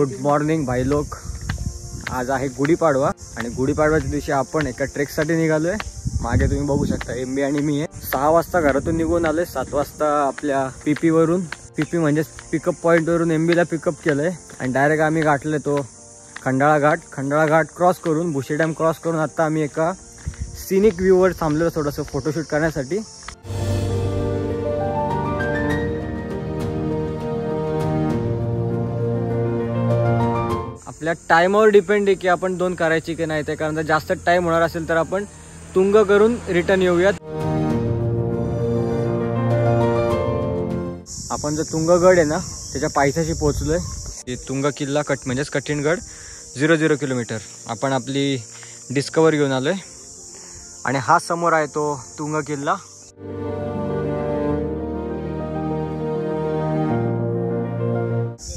Good morning भाई लोक. आज आहे गुढीपाडवा आणि गुढीपाडव्याच्या दिवशी आपण एका ट्रेकसाठी निघालोय. मागे तुम्ही बघू शकता एमबी आणि मी आहे. 6 वाजता घरातून निघून आलोय. 7 वाजता आपल्या पीपी वरून, पीपी म्हणजे पिकअप पॉइंट वरून एमबीला पिकअप केलंय आणि डायरेक्ट आम्ही गाठले तो खंडाळा घाट. खंडाळा घाट क्रॉस करून भुशी डॅम क्रॉस करून आता आम्ही एका सिनिक व्ह्यूवर थांबलेलो थोडंसं फोटोशूट करण्यासाठी. आपल्या टाइमवर डिपेंड आहे की आपण 2 करायची की नाही ते. कारण जर जास्त टाइम होणार असेल तर आपण तुंग करून रिटर्न येऊयात. आपण जो तुंगगड आहे ना त्याच्या पायथ्याशी पोहोचलोय. हे तुंग किल्ला म्हणजेच कठीणगड 0 किलोमीटर आपण आपली डिस्कवर घेऊन आलोय आणि हा समोर आहे तो तुंग किल्ला.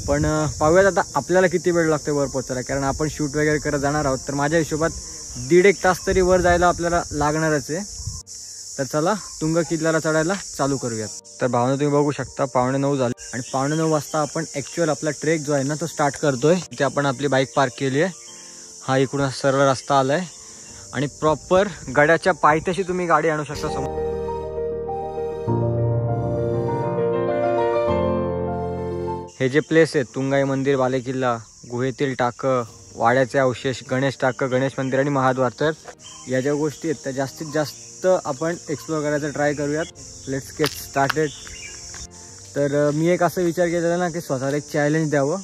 पण पाहूयात आता आपल्याला किती वेळ लागतो वर पोहोचायला. कारण आपण शूट वगैरे करत जाणार आहोत तर माझ्या हिशोबात 1.5 तास तरी वर जायला आपल्याला लागणारच आहे. तर चला तुंग किल्ल्याला चढायला चालू करूयात. तर भावना तुम्ही बघू शकता 9:15 झाले आणि 9:15 वाजता आपण ॲक्च्युअल आपला ट्रेक जो आहे ना तो स्टार्ट करतोय. इथे आपण आपली बाईक पार्क केली आहे. हा इकडून सरळ रस्ता आलाय आणि प्रॉपर गडाच्या पायथ्याशी तुम्ही गाडी आणू शकता समोर. हे जे प्लेस आहे तुंगाई मंदिर, बालेकिल्ला, गुहेतील टाकं, वाड्याचे अवशेष, गणेश टाकं, गणेश मंदिर आणि महाद्वार, तर या ज्या गोष्टी आहेत त्या जास्तीत जास्त आपण एक्सप्लोअर करायचा ट्राय करूयात. Let's get started. तर मी एक असं विचार केलेला ना की स्वतःला एक चॅलेंज द्यावं.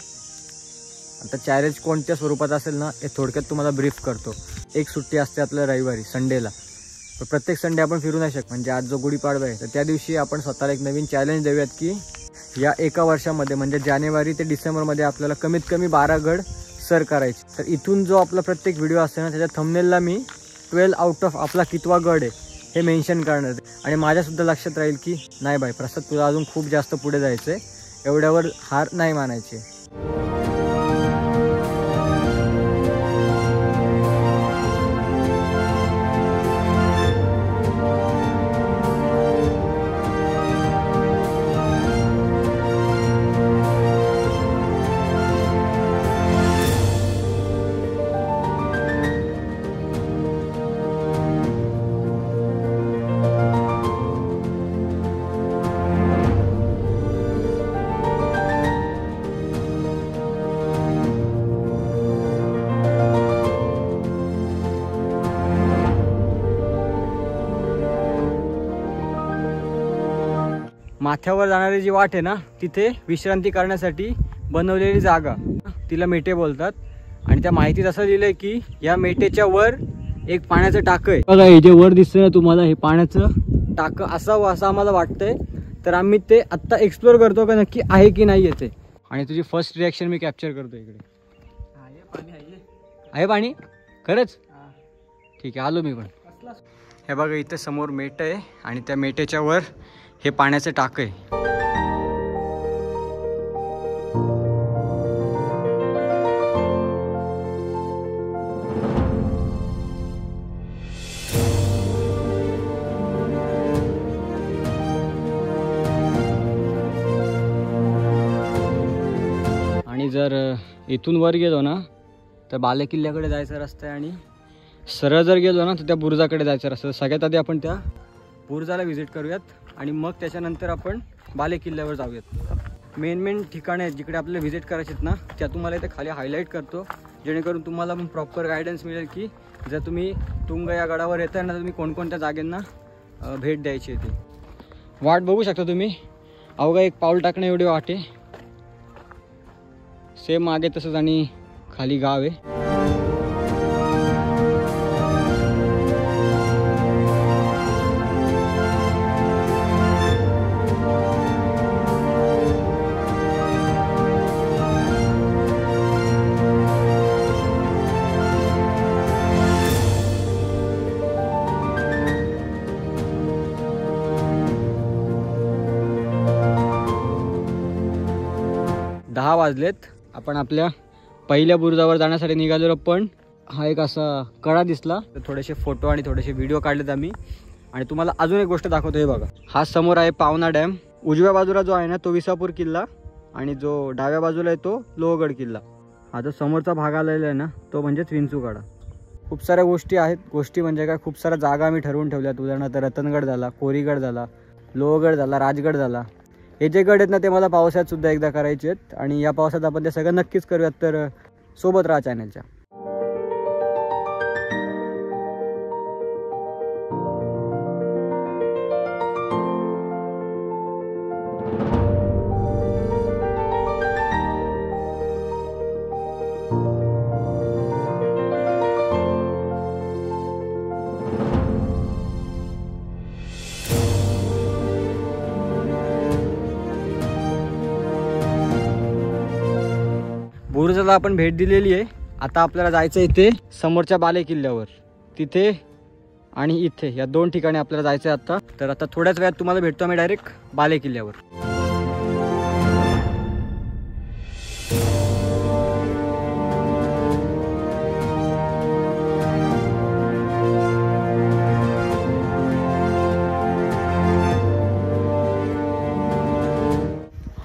आता चॅलेंज कोणत्या स्वरूपात असेल ना हे थोडक्यात तुम्हाला ब्रीफ करतो. एक सुट्टी असते आपल्या रविवारी संडेला. तर प्रत्येक संडे आपण फिरू नाही शकत. म्हणजे आज जो गुढीपाडवा आहे तर त्या दिवशी आपण स्वतःला एक नवीन चॅलेंज देऊयात की या एका वर्षामध्ये म्हणजे जानेवारी ते डिसेंबरमध्ये आपल्याला कमीत कमी 12 गड सर करायचे. तर इथून जो आपला प्रत्येक व्हिडिओ असतो ना त्याच्या थंबनेलला मी 12 आउट ऑफ आपला कितवा गड आहे हे मेन्शन करणार आहे. आणि माझ्यासुद्धा लक्षात राहील की नाही बाई प्रसाद तुला अजून खूप जास्त पुढे जायचं आहे, एवढ्यावर हार नाही मानायची. माथ्यावर जाणारी जी वाट आहे ना तिथे विश्रांती करण्यासाठी बनवलेली जागा तिला मेटे बोलतात. आणि त्या माहितीत असं लिहिलंय की या मेटेच्या वर एक पाण्याचं टाकं आहे. बघा हे जे वर दिसतंय ना तुम्हाला हे पाण्याचं टाकं असावं असं आम्हाला वाटतंय. तर आम्ही ते आत्ता एक्सप्लोर करतो का नक्की आहे की नाही येते. आणि तुझी फर्स्ट रिॲक्शन मी कॅप्चर करतो. इकडे आहे पाणी खरंच. ठीक आहे आलो मी पण. हे बघा इथे समोर मेट आहे आणि त्या मेटेच्या वर हे पाण्याचं टाकं आहे. आणि जर इथून वर गेलो ना तर बालेकिल्ल्याकडे जायचा रस्ता आहे आणि सरळ जर गेलो ना तर त्या बुरुजाकडे जायचा रस्ता. सगळ्यात आधी आपण त्या बुरुजाला व्हिजिट करूयात आणि मग त्याच्यानंतर आपण बालेकिल्ल्यावर जाऊयात. मेन ठिकाणे आहेत जिकडे आपल्याला व्हिजिट करायचे आहेत ना त्या तुम्हाला इथे खाली हायलाईट करतो जेणेकरून तुम्हाला पण प्रॉपर गायडन्स मिळेल की जर तुम्ही तुंग या गडावर येताय ना तर तुम्ही कोणकोणत्या जागांना भेट द्यायची आहे ती. वाट बघू शकता तुम्ही. अवघा एक पाऊल टाकणं एवढी वाट आहे. सेम मागे तसंच आणि खाली गाव आहे. दहा वाजलेत. आपण आपल्या पहिल्या बुरुजावर जाण्यासाठी निघालेलो पण हा एक असा कडा दिसला तर थोडेसे फोटो आणि थोडेसे व्हिडिओ काढलेत आम्ही. आणि तुम्हाला अजून एक गोष्ट दाखवतो. हे बघा हा समोर आहे पावना डॅम. उजव्या बाजूला जो आहे ना तो विसापूर किल्ला आणि जो डाव्या बाजूला आहे तो लोहगड किल्ला. हा जो समोरचा भाग आलेला आहे ना तो म्हणजेच विंचूकडा. खूप साऱ्या गोष्टी आहेत. गोष्टी म्हणजे काय, खूप साऱ्या जागा आम्ही ठरवून ठेवल्यात. उदाहरणार्थ रतनगड झाला, कोरीगड झाला, लोहगड झाला, राजगड झाला. हे जे गड आहेत ना ते मला पावसाळ्यात सुद्धा एकदा करायचे आहेत आणि या पावसात आपण ते सगळं नक्कीच करूयात. तर सोबत राहा चॅनलच्या. बुरुजाला आपण भेट दिलेली आहे. आता आपल्याला जायचं आहे इथे समोरच्या बाले किल्ल्यावर. तिथे आणि इथे या 2 ठिकाणी आपल्याला जायचं आहे आता. तर आता थोड्याच वेळात तुम्हाला भेटतो आम्ही डायरेक्ट बाले किल्ल्यावर.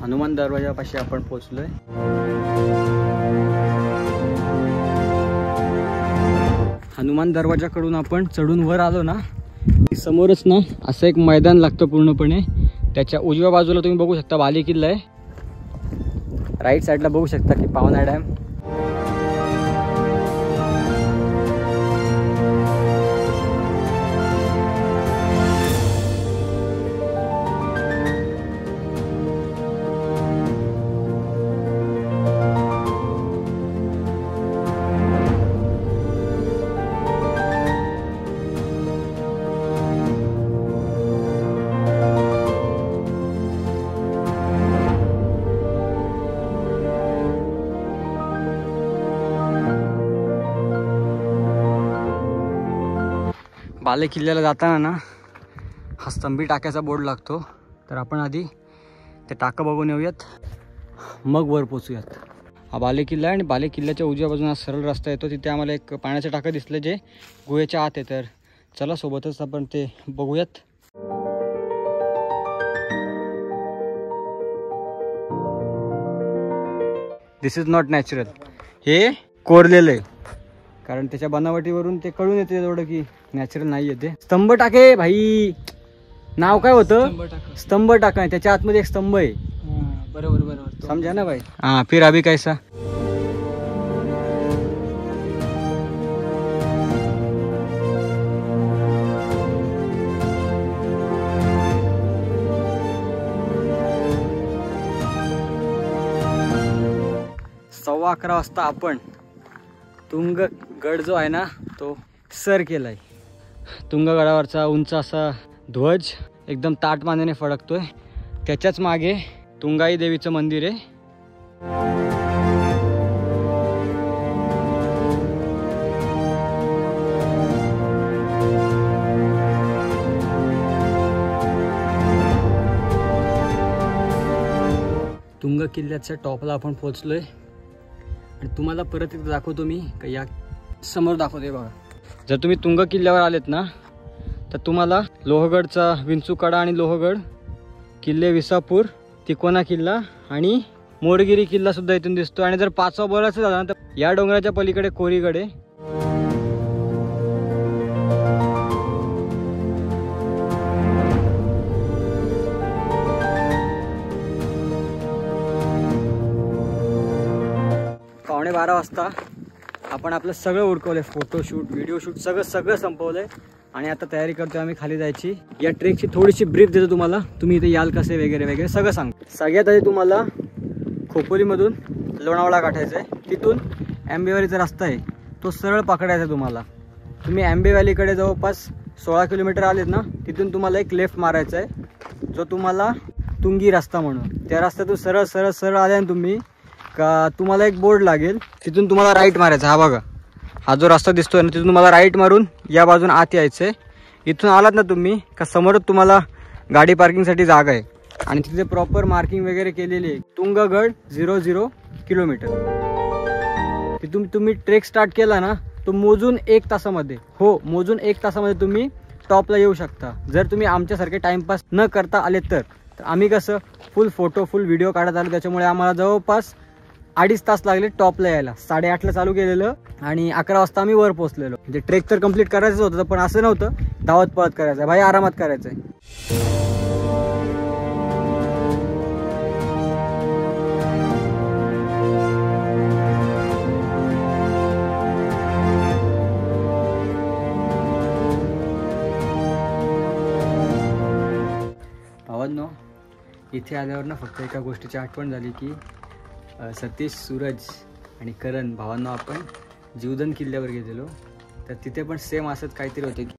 हनुमान दरवाजापाशी आपण पोहोचलोय. हनुमान दरवाजाकडून आपण चढून वर आलो ना, समोरच ना असं एक मैदान लागतं पूर्णपणे. त्याच्या उजव्या बाजूला तुम्ही बघू शकता बाले किल्ला आहे. राईट साईडला बघू शकता की पावना डॅम. बाले किल्ल्याला जाताना ना हा स्तंभी टाक्याचा बोर्ड लागतो. तर आपण आधी ते टाकं बघून येऊयात, मग वर पोचूयात. हा बाले किल्ला आहे आणि बाले किल्ल्याच्या उजव्या बाजूला सरळ रस्ता येतो. तिथे आम्हाला एक पाण्याचं टाकं दिसलं जे गुहेच्या आत आहे. तर चला सोबतच आपण ते बघूयात. दिस इज नॉट नॅचरल. हे कोरलेलं आहे, कारण त्याच्या बनावटीवरून ते कळून येते एवढं की नॅचरल नाही येते. स्तंभ टाके भाई, नाव काय होतं? स्तंभ टाका. त्याच्या आतमध्ये एक स्तंभ आहे. बरोबर बरोबर, समजा ना भाई. हाँ फिर अभी कैसा? सव्वा 11 वाजता आपण तुंगगड जो आहे ना तो सर केलाय. तुंगगडावरचा उंच असा ध्वज एकदम ताटमानेने फडकतोय. त्याच्याच मागे तुंगाई देवीचं मंदिर आहे. तुंग किल्ल्याच्या टॉपला आपण पोहोचलोय आणि तुम्हाला परत एकदा दाखवतो मी का या समोर दाखवते बघा. जर तुम्ही तुंग किल्ल्यावर आलेत ना तर तुम्हाला लोहगडचा विंचूकडा आणि लोहगड किल्ले, विसापूर, तिकोना किल्ला आणि मोरगिरी किल्ला सुद्धा इथून दिसतो. आणि जर 5वा बोलायचं झालं ना तर या डोंगराच्या पलीकडे कोरीगड आहे. पावणे 12 वाजता आपण आपलं सगळं उरकवलंय. फोटोशूट, व्हिडिओ शूट सगळं संपवलंय आणि आता तयारी करतोय आम्ही खाली जायची. या ट्रेकची थोडीशी ब्रीफ देतो तुम्हाला. तुम्ही इथे याल कसे वगैरे वगैरे सगळं सांगतो. सगळ्यात आधी तुम्हाला खोपोलीमधून लोणावळा गाठायचं आहे. तिथून आंबेवालीचा रस्ता आहे तो सरळ पकडायचा आहे तुम्हाला. तुम्ही आंबेवालीकडे जवळपास 16 किलोमीटर आलेत ना, तिथून तुम्हाला एक लेफ्ट मारायचा आहे जो तुम्हाला तुंगी रस्ता म्हणून. त्या रस्त्यातून सरळ सरळ सरळ आल्या ना तुम्ही का तुम्हाला एक बोर्ड लागेल, तिथून तुम्हाला राईट मारायचा. हा बघा, हा जो रस्ता दिसतोय ना तिथून तुम्हाला राईट मारून या बाजून आत यायचं आहे. इथून आलात ना तुम्ही का समोरच तुम्हाला गाडी पार्किंगसाठी जागा आहे आणि तिथे प्रॉपर मार्किंग वगैरे केलेली आहे. तुंगगड 00 किलोमीटर. तिथून तुम्ही ट्रेक स्टार्ट केला ना तो मोजून 1 तासामध्ये, हो मोजून 1 तासामध्ये तुम्ही टॉपला येऊ शकता. जर तुम्ही आमच्यासारखे टाइमपास न करता आले तर आम्ही कसं फुल फोटो फुल व्हिडिओ काढत आलो त्याच्यामुळे आम्हाला जवळपास 2.5 तास लागले टॉपला यायला. 8:30ला चालू केलेलं आणि 11 वाजता आम्ही वर पोहोचलेलो. म्हणजे ट्रेक तर कम्प्लीट करायचं होतं, पण असं नव्हतं धावत पळत करायचं भाई, आरामात करायचंय. भावांनो, इथे आल्यावर ना फक्त एका गोष्टीची आठवण झाली की सतीश, सूरज आणि करण भावांना आपण जीवदन किल्ल्यावर गेलेलो. तर तिथे पण सेम असंच काहीतरी होतं की